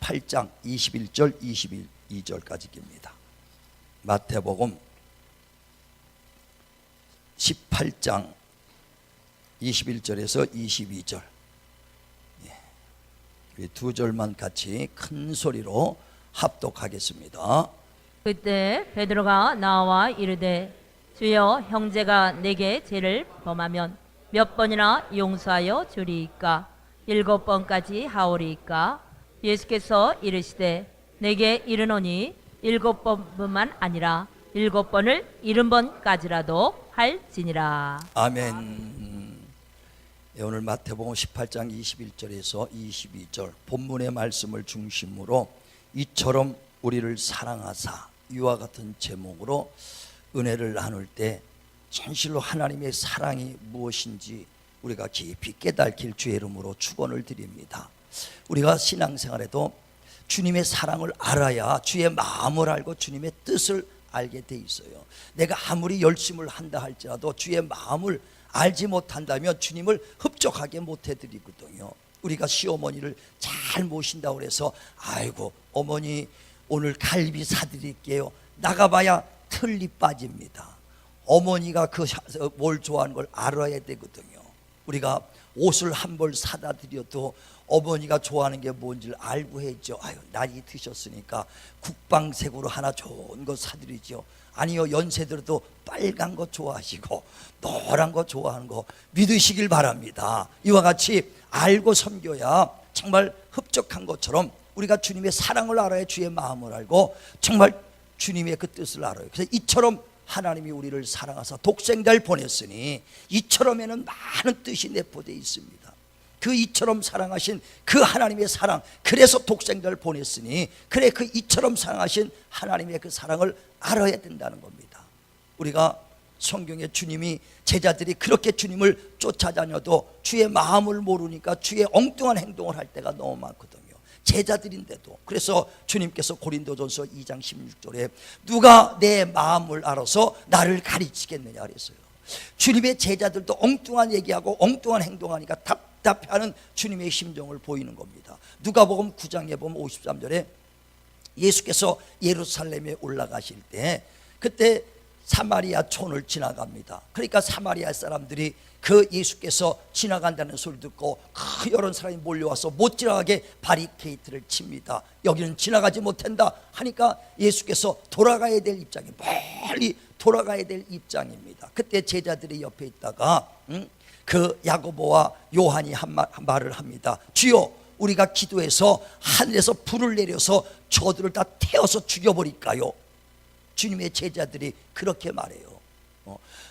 18장 21절 22절까지입니다. 마태복음 18장 21절에서 22절, 두 절만 같이 큰 소리로 합독하겠습니다. 그때 베드로가 나와 이르되 주여, 형제가 내게 죄를 범하면 몇 번이나 용서하여 주리이까? 7번까지 하오리이까? 예수께서 이르시되 내게 이르노니 7번뿐만 아니라 7번을 70번까지라도 할지니라. 아멘. 오늘 마태복음 18장 21절에서 22절 본문의 말씀을 중심으로 이처럼 우리를 사랑하사, 이와 같은 제목으로 은혜를 나눌 때 진실로 하나님의 사랑이 무엇인지 우리가 깊이 깨닫길 주의 이름으로 축원을 드립니다. 우리가 신앙생활에도 주님의 사랑을 알아야 주의 마음을 알고 주님의 뜻을 알게 돼 있어요. 내가 아무리 열심을 한다 할지라도 주의 마음을 알지 못한다면 주님을 흡족하게 못 해드리거든요. 우리가 시어머니를 잘 모신다고 해서 아이고 어머니 오늘 갈비 사드릴게요, 나가봐야 틀니 빠집니다. 어머니가 뭘 좋아하는 걸 알아야 되거든요. 우리가 옷을 한 벌 사다 드려도 어머니가 좋아하는 게 뭔지를 알고 했죠. 아유, 나이 드셨으니까 국방색으로 하나 좋은 거 사드리죠. 아니요, 연세 들어도 빨간 거 좋아하시고 노란 거 좋아하는 거 믿으시길 바랍니다. 이와 같이 알고 섬겨야 정말 흡족한 것처럼 우리가 주님의 사랑을 알아야 주의 마음을 알고 정말 주님의 그 뜻을 알아요. 그래서 이처럼 하나님이 우리를 사랑하사 독생자를 보냈으니 이처럼에는 많은 뜻이 내포되어 있습니다. 그 이처럼 사랑하신 그 하나님의 사랑, 그래서 독생자를 보냈으니 그래 그 이처럼 사랑하신 하나님의 그 사랑을 알아야 된다는 겁니다. 우리가 성경에 주님이, 제자들이 그렇게 주님을 쫓아다녀도 주의 마음을 모르니까 주의 엉뚱한 행동을 할 때가 너무 많거든요. 제자들인데도. 그래서 주님께서 고린도전서 2장 16절에 누가 내 마음을 알아서 나를 가르치겠느냐 그랬어요. 주님의 제자들도 엉뚱한 얘기하고 엉뚱한 행동하니까 답답해하는 주님의 심정을 보이는 겁니다. 누가복음 9장에 보면 53절에 예수께서 예루살렘에 올라가실 때 그때 사마리아 촌을 지나갑니다. 그러니까 사마리아 사람들이 그 예수께서 지나간다는 소리 듣고 여러 사람이 몰려와서 못 지나가게 바리케이트를 칩니다. 여기는 지나가지 못한다 하니까 예수께서 돌아가야 될 입장이, 멀리 돌아가야 될 입장입니다. 그때 제자들이 옆에 있다가 그 야고보와 요한이 한 말을 합니다. 주여, 우리가 기도해서 하늘에서 불을 내려서 저들을 다 태워서 죽여버릴까요? 주님의 제자들이 그렇게 말해요.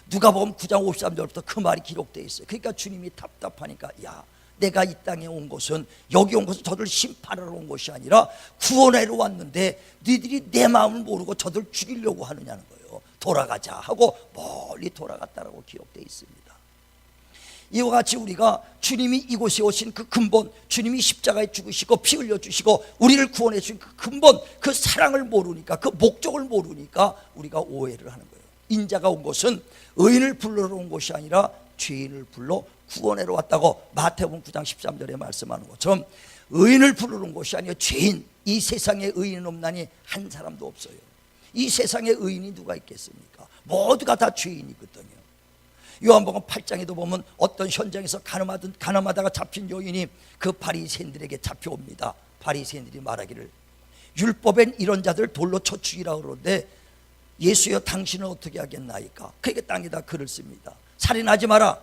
누가복음 9장 53절부터 그 말이 기록되어 있어요. 그러니까 주님이 답답하니까, 야, 내가 이 땅에 온 것은, 여기 온 것은 저들 심판하러 온 것이 아니라 구원하러 왔는데 너희들이 내 마음을 모르고 저들 죽이려고 하느냐는 거예요. 돌아가자 하고 멀리 돌아갔다라고 기록되어 있습니다. 이와 같이 우리가 주님이 이곳에 오신 그 근본, 주님이 십자가에 죽으시고 피 흘려 주시고 우리를 구원해 주신 그 근본, 그 사랑을 모르니까, 그 목적을 모르니까 우리가 오해를 하는 거예요. 인자가 온 것은 의인을 불러러 온 것이 아니라 죄인을 불러 구원하러 왔다고 마태복음 9장 13절에 말씀하는 것처럼 의인을 불러러 온 것이 아니라 죄인, 이 세상에 의인은 없나니 한 사람도 없어요. 이 세상에 의인이 누가 있겠습니까? 모두가 다 죄인이거든요. 요한복음 8장에도 보면 어떤 현장에서 가늠하다가 잡힌 여인이 그 바리새인들에게 잡혀옵니다. 바리새인들이 말하기를 율법엔 이런 자들 돌로 쳐 죽이라고 그러는데 예수여, 당신은 어떻게 하겠나이까? 그에게 땅에다 글을 씁니다. 살인하지 마라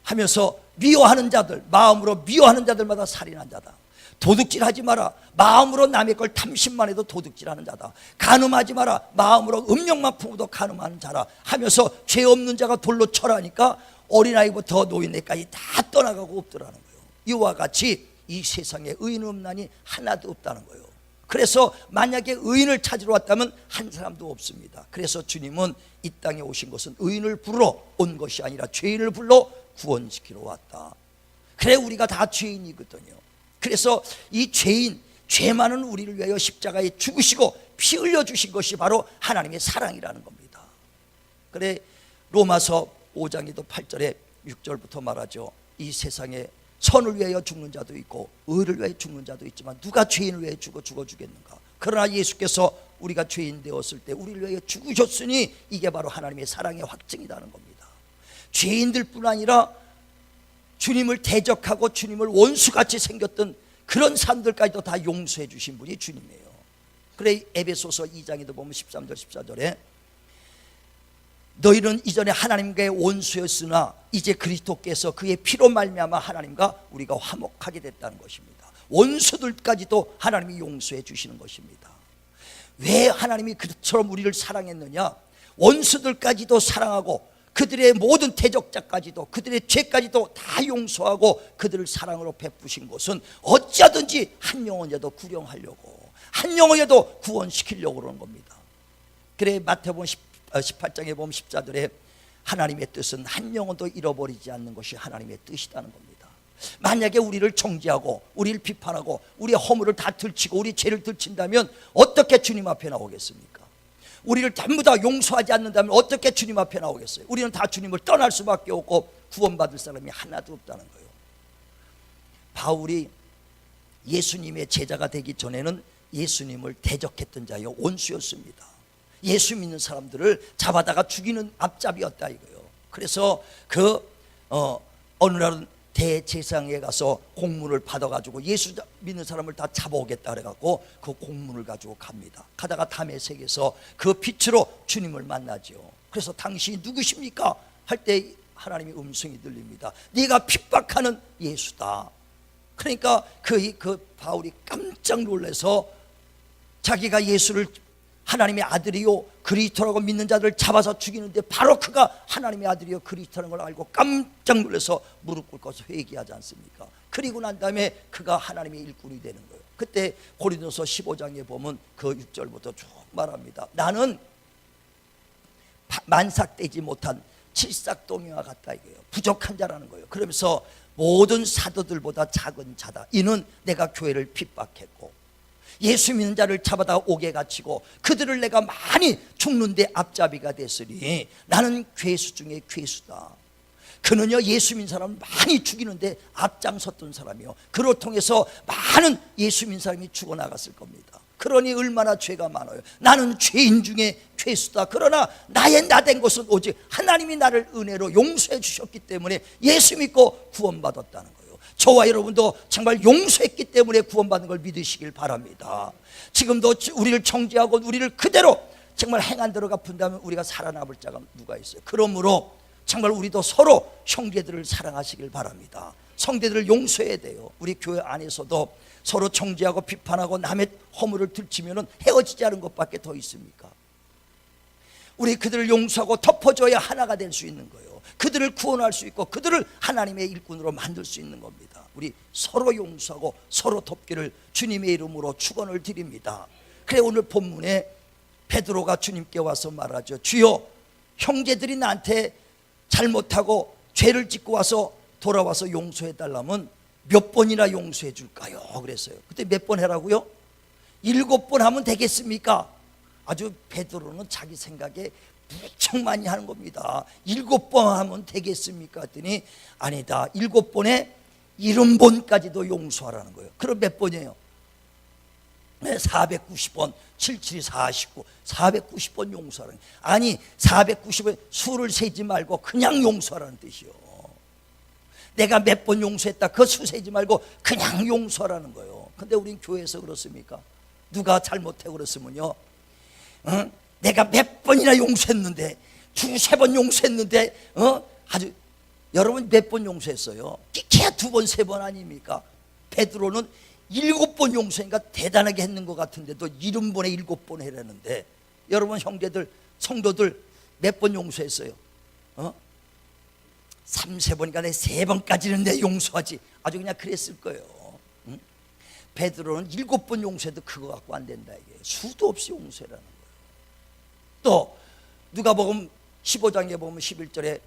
하면서 미워하는 자들, 마음으로 미워하는 자들마다 살인한 자다. 도둑질하지 마라, 마음으로 남의 걸 탐심만 해도 도둑질하는 자다. 간음하지 마라, 마음으로 음욕만 품어도 간음하는 자라 하면서 죄 없는 자가 돌로 쳐라니까 어린아이부터 노인네까지 다 떠나가고 없더라는 거예요. 이와 같이 이 세상에 의인은 없나니 하나도 없다는 거예요. 그래서 만약에 의인을 찾으러 왔다면 한 사람도 없습니다. 그래서 주님은 이 땅에 오신 것은 의인을 부르러 온 것이 아니라 죄인을 불러 구원시키러 왔다. 그래, 우리가 다 죄인이거든요. 그래서 이 죄인, 죄 많은 우리를 위하여 십자가에 죽으시고 피 흘려주신 것이 바로 하나님의 사랑이라는 겁니다. 그래, 로마서 5장에도 8절에 6절부터 말하죠. 이 세상에 선을 위하여 죽는 자도 있고 의를 위하여 죽는 자도 있지만 누가 죄인을 위하여 죽어주겠는가? 그러나 예수께서 우리가 죄인 되었을 때 우리를 위하여 죽으셨으니 이게 바로 하나님의 사랑의 확증이라는 겁니다. 죄인들뿐 아니라 주님을 대적하고 주님을 원수같이 생겼던 그런 사람들까지도 다 용서해 주신 분이 주님이에요. 그래 에베소서 2장에도 보면 13절 14절에 너희는 이전에 하나님과의 원수였으나 이제 그리스도께서 그의 피로 말미암아 하나님과 우리가 화목하게 됐다는 것입니다. 원수들까지도 하나님이 용서해 주시는 것입니다. 왜 하나님이 그처럼 우리를 사랑했느냐? 원수들까지도 사랑하고 그들의 모든 대적자까지도 그들의 죄까지도 다 용서하고 그들을 사랑으로 베푸신 것은 어찌하든지 한 영혼이라도 구령하려고, 한 영혼이라도 구원시키려고 그러는 겁니다. 그래 마태복음 18장에 보면 14절에 하나님의 뜻은 한 영혼도 잃어버리지 않는 것이 하나님의 뜻이라는 겁니다. 만약에 우리를 정죄하고 우리를 비판하고 우리의 허물을 다 들치고 우리 죄를 들친다면 어떻게 주님 앞에 나오겠습니까? 우리를 전부 다 용서하지 않는다면 어떻게 주님 앞에 나오겠어요? 우리는 다 주님을 떠날 수밖에 없고 구원받을 사람이 하나도 없다는 거예요. 바울이 예수님의 제자가 되기 전에는 예수님을 대적했던 자요, 원수였습니다. 예수 믿는 사람들을 잡아다가 죽이는 앞잡이였다 이거예요. 그래서 어느 날은 대제사장에 가서 공문을 받아가지고 예수 믿는 사람을 다 잡아오겠다 그래갖고 그 공문을 가지고 갑니다. 가다가 다메섹에서 그 빛으로 주님을 만나죠. 그래서 당신이 누구십니까? 할 때 하나님의 음성이 들립니다. 네가 핍박하는 예수다. 그러니까 그 바울이 깜짝 놀라서 자기가 예수를 하나님의 아들이요 그리스도라고 믿는 자들을 잡아서 죽이는데 바로 그가 하나님의 아들이요 그리스도라는 걸 알고 깜짝 놀라서 무릎 꿇고서 회개하지 않습니까? 그리고 난 다음에 그가 하나님의 일꾼이 되는 거예요. 그때 고린도서 15장에 보면 그 6절부터 쭉 말합니다. 나는 만삭되지 못한 칠삭동이와 같다 이거예요. 부족한 자라는 거예요. 그러면서 모든 사도들보다 작은 자다. 이는 내가 교회를 핍박했고 예수 믿는 자를 잡아다 옥에 갇히고 그들을 내가 많이 죽는데 앞잡이가 됐으니 나는 괴수 중에 괴수다. 그는요 예수 믿는 사람을 많이 죽이는데 앞장섰던 사람이요 그로 통해서 많은 예수 믿는 사람이 죽어나갔을 겁니다. 그러니 얼마나 죄가 많아요. 나는 죄인 중에 괴수다. 그러나 나의 나된 것은 오직 하나님이 나를 은혜로 용서해 주셨기 때문에 예수 믿고 구원받았다는 거예요. 저와 여러분도 정말 용서했기 때문에 구원받는 걸 믿으시길 바랍니다. 지금도 우리를 정죄하고 우리를 그대로 정말 행한 대로 갚은다면 우리가 살아남을 자가 누가 있어요? 그러므로 정말 우리도 서로 형제들을 사랑하시길 바랍니다. 성대들을 용서해야 돼요. 우리 교회 안에서도 서로 정죄하고 비판하고 남의 허물을 들치면 헤어지지 않은 것밖에 더 있습니까? 우리 그들을 용서하고 덮어줘야 하나가 될 수 있는 거예요. 그들을 구원할 수 있고 그들을 하나님의 일꾼으로 만들 수 있는 겁니다. 우리 서로 용서하고 서로 돕기를 주님의 이름으로 축원을 드립니다. 그래 오늘 본문에 베드로가 주님께 와서 말하죠. 주여 형제들이 나한테 잘못하고 죄를 짓고 와서 돌아와서 용서해 달라면 몇 번이나 용서해 줄까요? 그랬어요. 그때 몇 번 해라고요? 7번 하면 되겠습니까? 아주 베드로는 자기 생각에 무척 많이 하는 겁니다. 7번 하면 되겠습니까? 했더니 아니다. 7번에 70번까지도 용서하라는 거예요. 그럼 몇 번이에요? 490번, 77이 49, 490번 용서하라는 거예요. 아니 490번 수를 세지 말고 그냥 용서하라는 뜻이요. 내가 몇 번 용서했다 그 수 세지 말고 그냥 용서하라는 거예요. 근데 우린 교회에서 그렇습니까? 누가 잘못해 그랬으면요 내가 몇 번이나 용서했는데 2-3번 용서했는데 아주 여러분 몇 번 용서했어요? 기껏 2번 3번 아닙니까? 베드로는 7번 용서니까 대단하게 했는 것 같은데도 70번에 7번 해라는데 여러분 형제들 성도들 몇 번 용서했어요? 3-4번이니까 내 3번까지는 내 용서하지. 아주 그냥 그랬을 거예요. 응? 베드로는 7번 용서해도 그거 갖고 안 된다 이게 수도 없이 용서라는 거예요. 또 누가복음 15장에 보면 11절에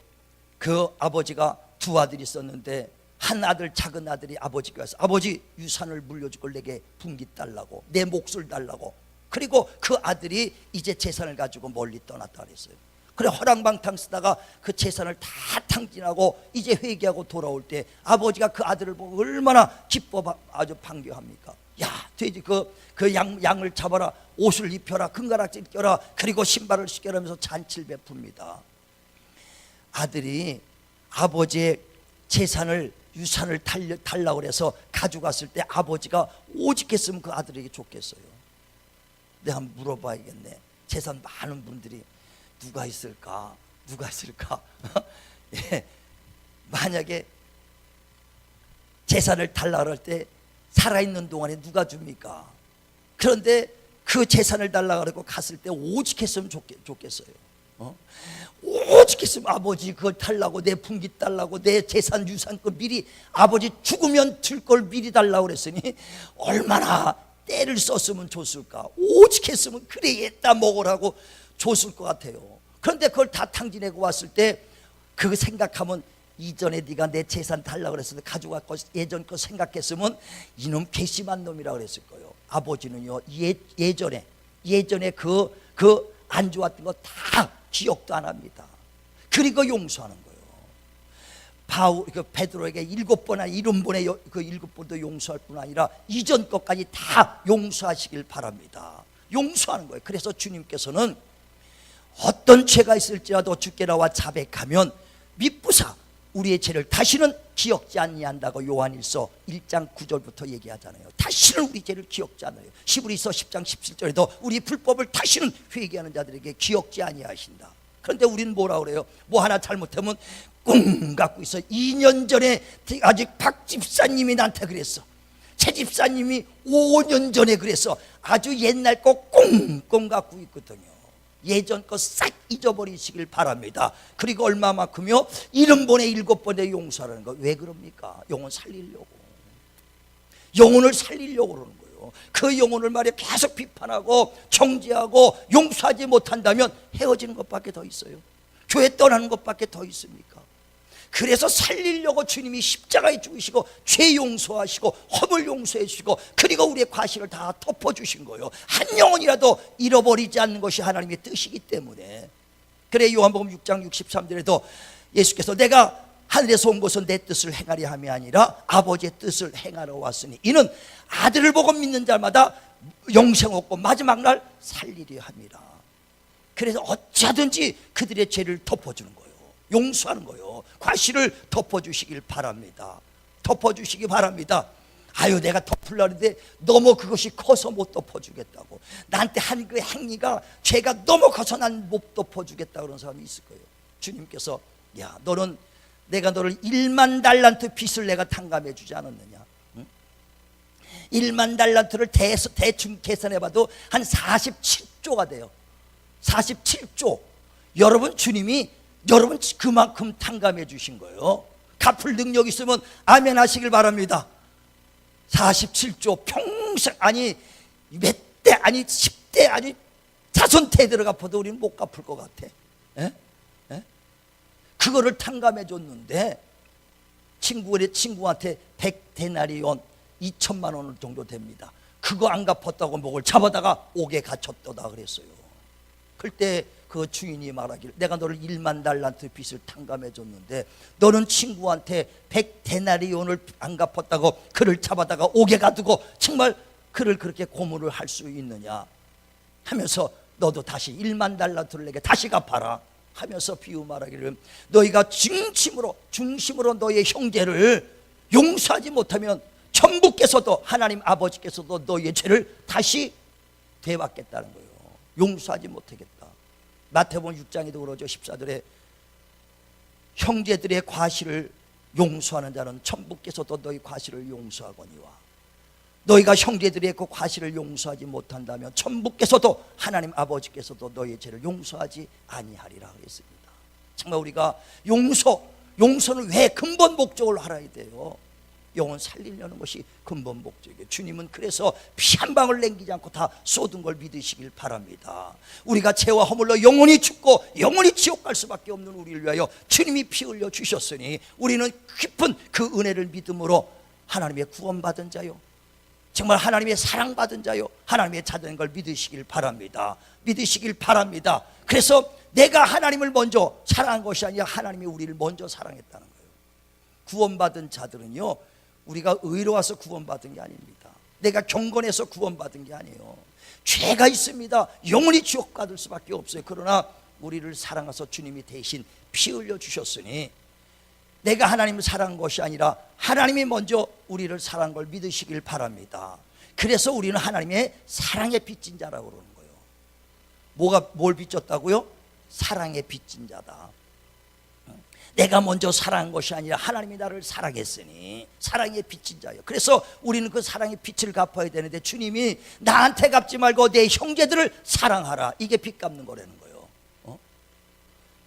그 아버지가 2 아들이 있었는데 한 아들 작은 아들이 아버지께 와서 아버지 유산을 물려줄 걸 내게 분기 달라고 내 몫을 달라고 그리고 그 아들이 이제 재산을 가지고 멀리 떠났다 그랬어요. 그래 허랑방탕 쓰다가 그 재산을 다 탕진하고 이제 회개하고 돌아올 때 아버지가 그 아들을 보고 얼마나 기뻐 아주 반겨합니까? 야, 돼지 양을 잡아라, 옷을 입혀라, 금가락질 껴라, 그리고 신발을 신겨라 하면서 잔치를 베풉니다. 아들이 아버지의 재산을 유산을 달라고 해서 가져갔을 때 아버지가 오직했으면 그 아들에게 줬겠어요? 내가 한번 물어봐야겠네. 재산 많은 분들이 누가 있을까? 예. 만약에 재산을 달라고 할 때 살아있는 동안에 누가 줍니까? 그런데 그 재산을 달라고 하고 갔을 때 오직했으면 좋겠어요. 오직했으면 아버지 그걸 달라고, 내 분기 달라고, 내 재산 유산 거 미리 아버지 죽으면 줄 걸 미리 달라고 그랬으니 얼마나 때를 썼으면 줬을까? 오직했으면 그래 얘다 먹으라고 줬을 것 같아요. 그런데 그걸 다 탕진하고 왔을 때 그거 생각하면 이전에 네가 내 재산 달라고 그랬을 때 가져갔고 예전 거 생각했으면 이놈 괘씸한 놈이라 그랬을 거예요. 아버지는요 예전에 그 안 좋았던 거 다 기억도 안 합니다. 그리고 용서하는 거예요. 베드로에게 7번, 70번에 그 7번도 용서할 뿐 아니라 이전 것까지 다 용서하시길 바랍니다. 용서하는 거예요. 그래서 주님께서는 어떤 죄가 있을지라도 주께 나와 자백하면 미쁘사 우리의 죄를 다시는 기억지 아니한다고 요한일서 1장 9절부터 얘기하잖아요. 다시는 우리 죄를 기억지 않아요. 히브리서 10장 17절에도 우리 불법을 다시는 회개하는 자들에게 기억지 아니하신다. 그런데 우리는 뭐라 그래요? 뭐 하나 잘못하면 꿍 갖고 있어. 2년 전에 아직 박 집사님이 나한테 그랬어. 최 집사님이 5년 전에 그랬어. 아주 옛날 거 꽁꽁 갖고 있거든요. 예전 거 싹 잊어버리시길 바랍니다. 그리고 얼마만큼요? 70번에 7번에 용서하라는 거. 왜 그럽니까? 영혼 살리려고, 영혼을 살리려고 그러는 거예요. 그 영혼을 말이야 계속 비판하고 정죄하고 용서하지 못한다면 헤어지는 것밖에 더 있어요? 교회 떠나는 것밖에 더 있습니까? 그래서 살리려고 주님이 십자가에 죽으시고 죄 용서하시고 허물 용서해 주시고 그리고 우리의 과실을 다 덮어주신 거예요. 한 영혼이라도 잃어버리지 않는 것이 하나님의 뜻이기 때문에. 그래 요한복음 6장 63절에도 예수께서 내가 하늘에서 온 것은 내 뜻을 행하려 함이 아니라 아버지의 뜻을 행하러 왔으니 이는 아들을 보고 믿는 자마다 영생 얻고 마지막 날 살리려 함이라. 그래서 어찌하든지 그들의 죄를 덮어주는 거예요. 용서하는 거예요. 과실을 덮어주시길 바랍니다. 덮어주시기 바랍니다. 아유 내가 덮으려고 했는데 너무 그것이 커서 못 덮어주겠다고, 나한테 한 그 행위가 죄가 너무 커서 난 못 덮어주겠다 그런 사람이 있을 거예요. 주님께서 야 너는 내가 너를 1만 달란트 빚을 내가 탕감해 주지 않았느냐? 응? 1만 달란트를 대충 계산해봐도 한 47조가 돼요. 47조. 여러분 주님이 여러분 그만큼 탕감해 주신 거예요. 갚을 능력 있으면 아멘 하시길 바랍니다. 47조 평생 아니 몇 대 아니 10대 아니 자손태 들어갚아도 우리는 못 갚을 것 같아. 에? 에? 그거를 탕감해 줬는데 친구한테 100데나리온 2천만 원 정도 됩니다. 그거 안 갚았다고 목을 잡아다가 옥에 갇혔다가 그랬어요. 그때 그 주인이 말하길 내가 너를 1만 달란트 빚을 탕감해 줬는데 너는 친구한테 100데나리온을 안 갚았다고 그를 잡아다가 옥에 가두고 정말 그를 그렇게 고문을 할 수 있느냐 하면서 너도 다시 1만 달란트를 내게 다시 갚아라 하면서 비유 말하기를 너희가 중심으로 너의 형제를 용서하지 못하면 천부께서도 하나님 아버지께서도 너희의 죄를 다시 되받겠다는 거예요. 용서하지 못하겠다. 마태복음 6장에도 그러죠. 14절에 형제들의 과실을 용서하는 자는 천부께서도 너희 과실을 용서하거니와 너희가 형제들의 그 과실을 용서하지 못한다면 천부께서도 하나님 아버지께서도 너희의 죄를 용서하지 아니하리라 그랬습니다. 정말 우리가 용서는 왜 근본 목적을 알아야 돼요. 영혼 살리려는 것이 근본 목적이에요. 주님은 그래서 피 한 방울 남기지 않고 다 쏟은 걸 믿으시길 바랍니다. 우리가 죄와 허물로 영원히 죽고 영원히 지옥 갈 수밖에 없는 우리를 위하여 주님이 피 흘려 주셨으니 우리는 깊은 그 은혜를 믿음으로 하나님의 구원받은 자요, 정말 하나님의 사랑받은 자요, 하나님의 자녀인 걸 믿으시길 바랍니다. 믿으시길 바랍니다. 그래서 내가 하나님을 먼저 사랑한 것이 아니라 하나님이 우리를 먼저 사랑했다는 거예요. 구원받은 자들은요, 우리가 의로워서 구원받은 게 아닙니다. 내가 경건해서 구원받은 게 아니에요. 죄가 있습니다. 영원히 지옥 받을 수밖에 없어요. 그러나 우리를 사랑하셔서 주님이 대신 피 흘려 주셨으니 내가 하나님을 사랑한 것이 아니라 하나님이 먼저 우리를 사랑한 걸 믿으시길 바랍니다. 그래서 우리는 하나님의 사랑에 빚진 자라고 그러는 거예요. 뭘 빚졌다고요? 사랑에 빚진 자다. 내가 먼저 사랑한 것이 아니라 하나님이 나를 사랑했으니 사랑에 빚진 자예요. 그래서 우리는 그 사랑의 빚을 갚아야 되는데 주님이 나한테 갚지 말고 내 형제들을 사랑하라. 이게 빚 갚는 거라는 거예요.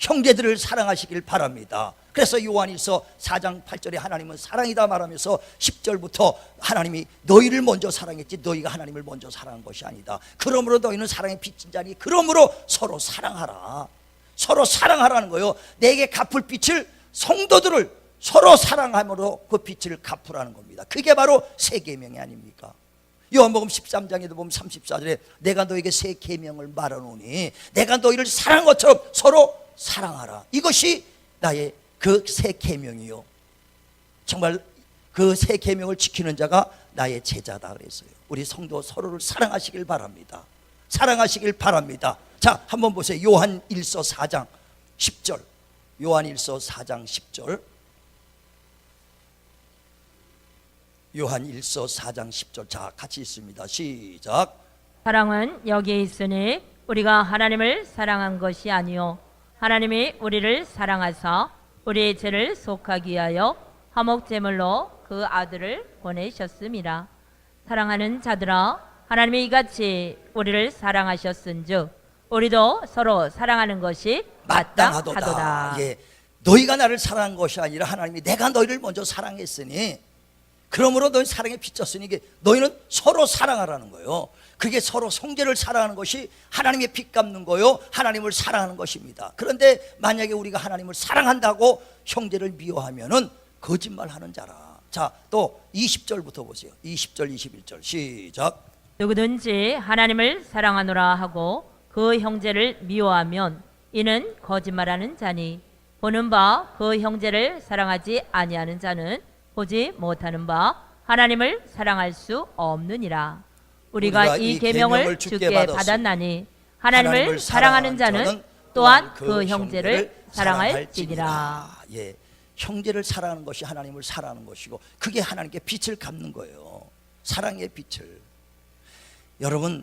형제들을 사랑하시길 바랍니다. 그래서 요한일서 4장 8절에 하나님은 사랑이다 말하면서 10절부터 하나님이 너희를 먼저 사랑했지 너희가 하나님을 먼저 사랑한 것이 아니다. 그러므로 너희는 사랑에 빚진 자니 그러므로 서로 사랑하라. 서로 사랑하라는 거예요. 내게 갚을 빚을, 성도들을 서로 사랑함으로 그 빚을 갚으라는 겁니다. 그게 바로 새 계명이 아닙니까? 요한복음 13장에도 보면 34절에 내가 너에게 새 계명을 말하노니 내가 너희를 사랑한 것처럼 서로 사랑하라. 이것이 나의 그 새 계명이요, 정말 그 새 계명을 지키는 자가 나의 제자다 그랬어요. 우리 성도 서로를 사랑하시길 바랍니다. 사랑하시길 바랍니다. 자, 한번 보세요. 요한일서 4장 10절. 요한일서 4장 10절. 요한일서 4장 10절. 자, 같이 읽습니다. 시작. 사랑은 여기에 있으니 우리가 하나님을 사랑한 것이 아니요 하나님이 우리를 사랑하사 우리의 죄를 속하기 위하여 화목제물로 그 아들을 보내셨습니다. 사랑하는 자들아, 하나님이 이같이 우리를 사랑하셨은즉 우리도 서로 사랑하는 것이 마땅하도다. 예, 너희가 나를 사랑한 것이 아니라 하나님이 내가 너희를 먼저 사랑했으니 그러므로 너희 사랑에 빚졌으니 너희는 서로 사랑하라는 거예요. 그게 서로 형제를 사랑하는 것이 하나님의 빚 갚는 거요, 하나님을 사랑하는 것입니다. 그런데 만약에 우리가 하나님을 사랑한다고 형제를 미워하면은 거짓말하는 자라. 자, 또 20절부터 보세요. 20절 21절 시작. 누구든지 하나님을 사랑하노라 하고 그 형제를 미워하면 이는 거짓말하는 자니 보는 바 그 형제를 사랑하지 아니하는 자는 보지 못하는 바 하나님을 사랑할 수 없느니라. 우리가 이 계명을 주께 받았나니 하나님을 사랑하는 자는 또한 그 형제를 사랑할지니라. 예, 형제를 사랑하는 것이 하나님을 사랑하는 것이고 그게 하나님께 빛을 갚는 거예요. 사랑의 빛을. 여러분,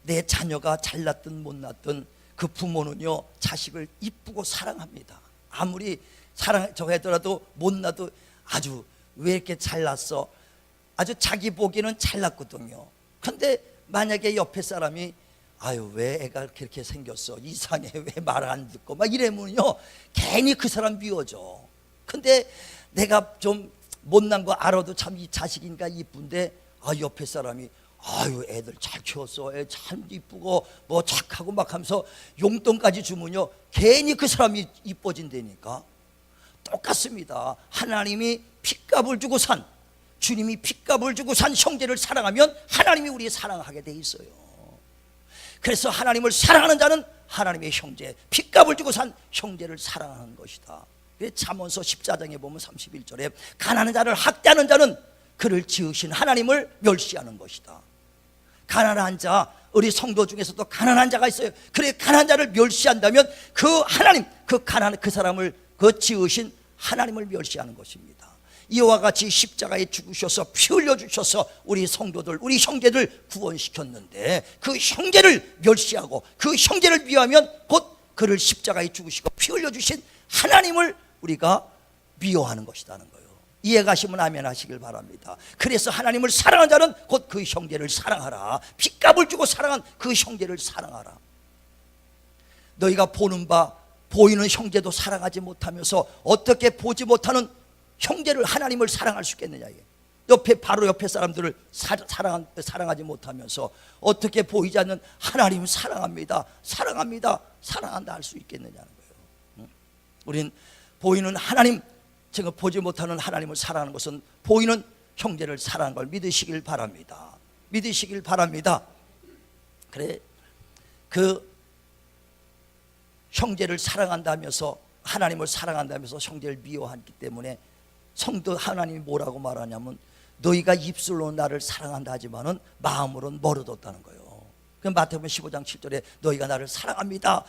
내 자녀가 잘났든 못났든 그 부모는요 자식을 이쁘고 사랑합니다. 아무리 사랑저 하더라도 못나도 아주 왜 이렇게 잘났어, 아주 자기 보기에는 잘났거든요. 근데 만약에 옆에 사람이 아유 왜 애가 그렇게 생겼어, 이상해, 왜 말 안 듣고 막 이러면요 괜히 그 사람 미워져. 근데 내가 좀 못난 거 알아도 참 이 자식이니까 이쁜데 옆에 사람이 아유 애들 잘 키웠어, 애 참 이쁘고 뭐 착하고 막 하면서 용돈까지 주면요 괜히 그 사람이 이뻐진다니까. 똑같습니다. 하나님이 핏값을 주고 산, 주님이 핏값을 주고 산 형제를 사랑하면 하나님이 우리 사랑하게 돼 있어요. 그래서 하나님을 사랑하는 자는 하나님의 형제, 핏값을 주고 산 형제를 사랑하는 것이다. 잠언서 14장에 보면 31절에 가난한 자를 학대하는 자는 그를 지으신 하나님을 멸시하는 것이다. 가난한 자, 우리 성도 중에서도 가난한 자가 있어요. 그래 가난한 자를 멸시한다면 그 하나님, 그 가난한 그 사람을 그 지으신 하나님을 멸시하는 것입니다. 이와 같이 십자가에 죽으셔서 피 흘려 주셔서 우리 성도들, 우리 형제들 구원시켰는데 그 형제를 멸시하고 그 형제를 미워하면 곧 그를 십자가에 죽으시고 피 흘려 주신 하나님을 우리가 미워하는 것이라는 거예요. 이해가시면 아멘 하시길 바랍니다. 그래서 하나님을 사랑하는 자는 곧 그 형제를 사랑하라. 핏값을 주고 사랑한 그 형제를 사랑하라. 너희가 보는 바 보이는 형제도 사랑하지 못하면서 어떻게 보지 못하는 형제를, 하나님을 사랑할 수 있겠느냐. 바로 옆에 사람들을 사랑하지 못하면서 어떻게 보이지 않는 하나님 사랑합니다, 사랑합니다, 사랑한다 할 수 있겠느냐는 거예요. 우린 보이는 하나님, 제가 보지 못하는 하나님을 사랑하는 것은 보이는 형제를 사랑하는 걸 믿으시길 바랍니다. 믿으시길 바랍니다. 그래, 그 형제를 사랑한다면서, 하나님을 사랑한다면서 형제를 미워하기 때문에 성도 하나님이 뭐라고 말하냐면 너희가 입술로 나를 사랑한다 하지만은 마음으로는 멀어졌다는 거예요. 그 마태복음 15장 7절에 너희가 나를 사랑합니다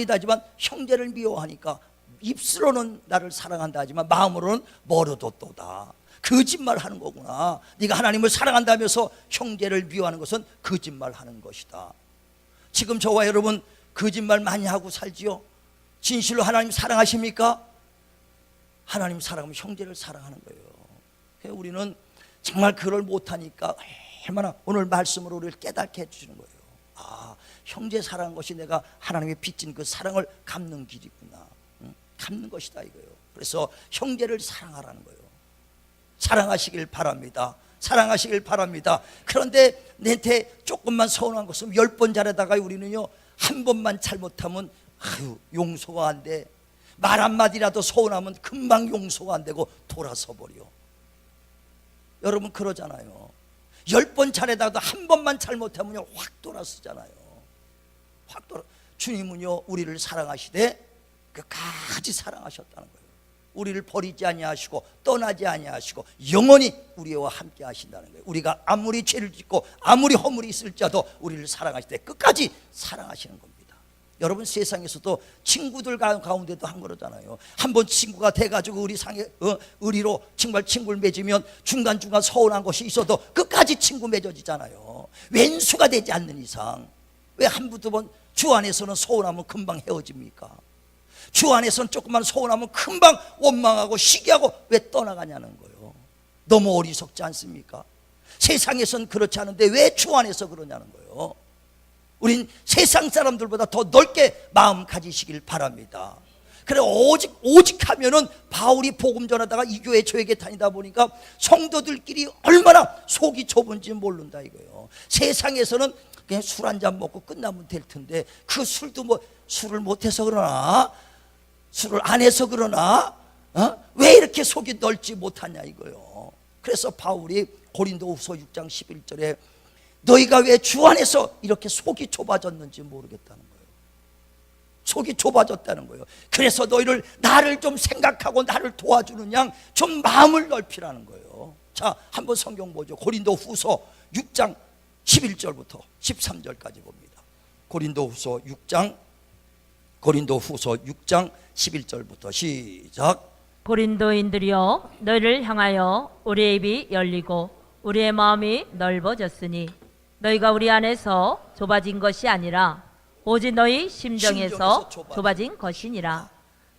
하지만 형제를 미워하니까 입술로는 나를 사랑한다 하지만 마음으로는 멀어졌도다. 거짓말하는 거구나. 네가 하나님을 사랑한다면서 형제를 미워하는 것은 거짓말하는 것이다. 지금 저와 여러분 거짓말 많이 하고 살지요? 진실로 하나님 사랑하십니까? 하나님 사랑하면 형제를 사랑하는 거예요. 우리는 정말 그걸 못하니까 얼마나 오늘 말씀으로 우리를 깨닫게 해주시는 거예요. 아, 형제 사랑한 것이 내가 하나님의 빚진 그 사랑을 갚는 길이구나. 갚는 것이다 이거예요. 그래서 형제를 사랑하라는 거예요. 사랑하시길 바랍니다. 사랑하시길 바랍니다. 그런데 내한테 조금만 서운한 것은 10번 잘하다가 우리는요 한 번만 잘못하면 용서가 안 돼. 말 한마디라도 서운하면 금방 용서가 안 되고 돌아서 버려. 여러분 그러잖아요. 10번 잘하다가도 한 번만 잘못하면요 확 돌아서잖아요. 확 돌아. 주님은요 우리를 사랑하시되 끝까지 사랑하셨다는 거예요. 우리를 버리지 아니하시고 떠나지 아니하시고 영원히 우리와 함께 하신다는 거예요. 우리가 아무리 죄를 짓고 아무리 허물이 있을지라도 우리를 사랑하시되 끝까지 사랑하시는 겁니다. 여러분 세상에서도 친구들 가운데도 한 거잖아요. 한번 친구가 돼가지고 의리로 정말 친구를 맺으면 중간중간 서운한 것이 있어도 끝까지 친구 맺어지잖아요. 왼수가 되지 않는 이상 왜 한두 번 주 안에서는 서운하면 금방 헤어집니까? 주 안에서는 조금만 서운하면 금방 원망하고 시기하고 왜 떠나가냐는 거예요. 너무 어리석지 않습니까? 세상에서는 그렇지 않은데 왜 주 안에서 그러냐는 거예요. 우린 세상 사람들보다 더 넓게 마음 가지시길 바랍니다. 그래 오직 하면은 바울이 복음 전하다가 이 교회 저 교회 다니다 보니까 성도들끼리 얼마나 속이 좁은지 모른다 이거예요. 세상에서는 그냥 술 한잔 먹고 끝나면 될 텐데 그 술도 술을 못해서 그러나 술을 안 해서 그러나 왜 이렇게 속이 넓지 못하냐 이거예요. 그래서 바울이 고린도후서 6장 11절에 너희가 왜 주 안에서 이렇게 속이 좁아졌는지 모르겠다는 거예요. 속이 좁아졌다는 거예요. 그래서 너희를 나를 좀 생각하고 나를 도와주는 양 좀 마음을 넓히라는 거예요. 자, 한번 성경 보죠. 고린도후서 6장 11절부터 13절까지 봅니다. 고린도후서 6장 11절부터 시작. 고린도인들이여 너희를 향하여 우리의 입이 열리고 우리의 마음이 넓어졌으니 너희가 우리 안에서 좁아진 것이 아니라 오직 너희 심정에서 좁아진 것이니라.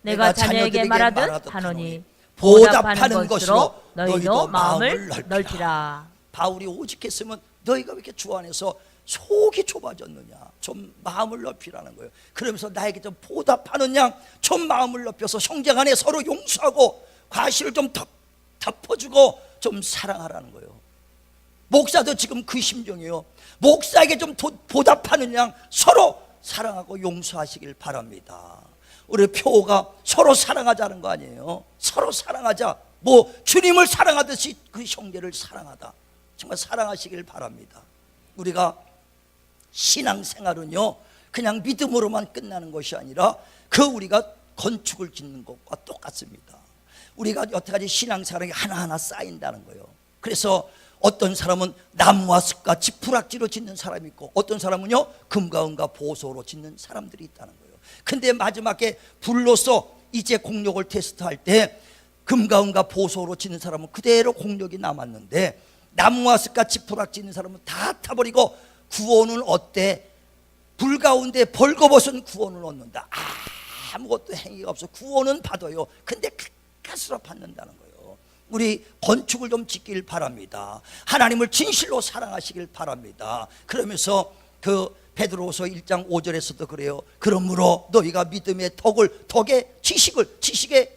내가 자녀에게 말하듯 하노니 보답하는 것으로 너희도 마음을 넓히라. 바울이 오직했으면 너희가 왜 이렇게 주 안에서 속이 좁아졌느냐, 좀 마음을 넓히라는 거예요. 그러면서 나에게 좀 보답하는 양 좀 마음을 넓혀서 형제 간에 서로 용서하고 과실을 좀 덮어주고 좀 사랑하라는 거예요. 목사도 지금 그 심정이에요. 목사에게 좀 보답하는 양 서로 사랑하고 용서하시길 바랍니다. 우리 표가 서로 사랑하자는 거 아니에요. 서로 사랑하자. 주님을 사랑하듯이 그 형제를 사랑하다. 정말 사랑하시길 바랍니다. 우리가 신앙생활은요 그냥 믿음으로만 끝나는 것이 아니라 우리가 건축을 짓는 것과 똑같습니다. 우리가 여태까지 신앙생활이 하나하나 쌓인다는 거예요. 그래서 어떤 사람은 나무와 흙과 지푸락지로 짓는 사람이 있고 어떤 사람은요 금과 은과 보소로 짓는 사람들이 있다는 거예요. 근데 마지막에 불로서 이제 공력을 테스트할 때 금과 은과 보소로 짓는 사람은 그대로 공력이 남았는데 나무와 흙과 지푸락지 있는 사람은 다 타버리고 구원은 어때? 불 가운데 벌거벗은 구원을 얻는다. 아무것도 행위가 없어 구원은 받아요. 근데 가스로 받는다는 거예요. 우리 건축을 좀 짓길 바랍니다. 하나님을 진실로 사랑하시길 바랍니다. 그러면서 베드로후서 1장 5절에서도 그래요. 그러므로 너희가 믿음의 덕의 지식의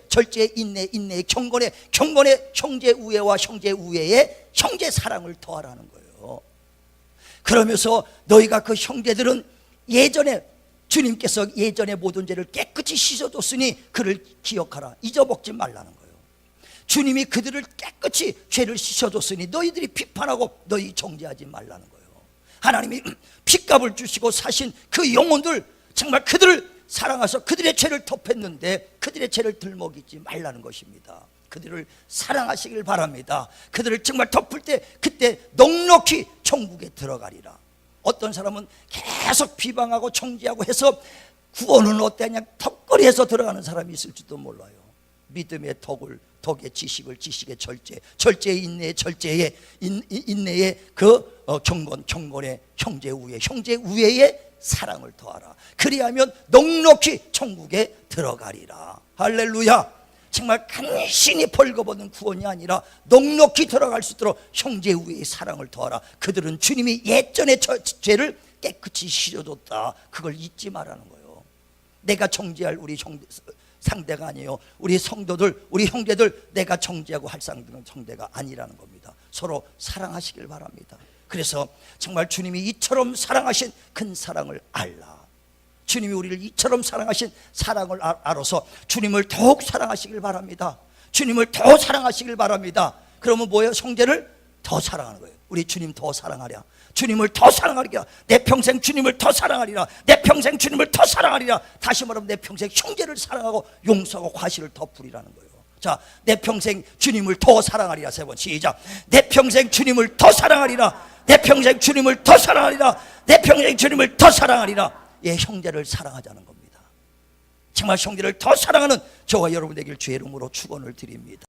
절제 인내의 경건의 형제 우애와 형제 우애의 형제 사랑을 더하라는 거예요. 그러면서 너희가 그 형제들은 주님께서 예전에 모든 죄를 깨끗이 씻어줬으니 그를 기억하라. 잊어먹지 말라는 거예요. 주님이 그들을 깨끗이 죄를 씻어줬으니 너희들이 비판하고 너희 정죄하지 말라는 거예요. 하나님이 핏값을 주시고 사신 그 영혼들 정말 그들을 사랑해서 그들의 죄를 덮었는데 그들의 죄를 들먹이지 말라는 것입니다. 그들을 사랑하시길 바랍니다. 그들을 정말 덮을 때 그때 넉넉히 천국에 들어가리라. 어떤 사람은 계속 비방하고 정죄하고 해서 구원은 어때냐 턱걸이해서 들어가는 사람이 있을지도 몰라요. 믿음의 덕의 지식의 절제, 절제의 인내의 절제의 인내의 그 경건의 형제 우애의 사랑을 더하라. 그리하면 넉넉히 천국에 들어가리라. 할렐루야. 정말 간신히 벌거벗는 구원이 아니라 넉넉히 들어갈 수 있도록 형제 우애의 사랑을 더하라. 그들은 주님이 예전의 죄를 깨끗이 씻어줬다. 그걸 잊지 말라는 거예요. 내가 정죄할 우리 상대가 아니에요. 우리 성도들, 우리 형제들 내가 정죄하고 할 상대가 아니라는 겁니다. 서로 사랑하시길 바랍니다. 그래서 정말 주님이 이처럼 사랑하신 큰 사랑을 알라. 주님이 우리를 이처럼 사랑하신 사랑을 알아서 주님을 더욱 사랑하시길 바랍니다. 주님을 더 사랑하시길 바랍니다. 그러면 뭐예요? 형제를 더 사랑하는 거예요. 우리 주님 더 사랑하랴. 주님을 더 사랑하리라. 내 평생 주님을 더 사랑하리라. 내 평생 주님을 더 사랑하리라. 다시 말하면 내 평생 형제를 사랑하고 용서하고 과실을 더 부리라는 거예요. 자, 내 평생 주님을 더 사랑하리라. 세 번 시작. 내 평생 주님을 더 사랑하리라. 내 평생 주님을 더 사랑하리라. 내 평생 주님을 더 사랑하리라. 예, 형제를 사랑하자는 겁니다. 정말 형제를 더 사랑하는 저와 여러분 되길 주의 이름으로 축원을 드립니다.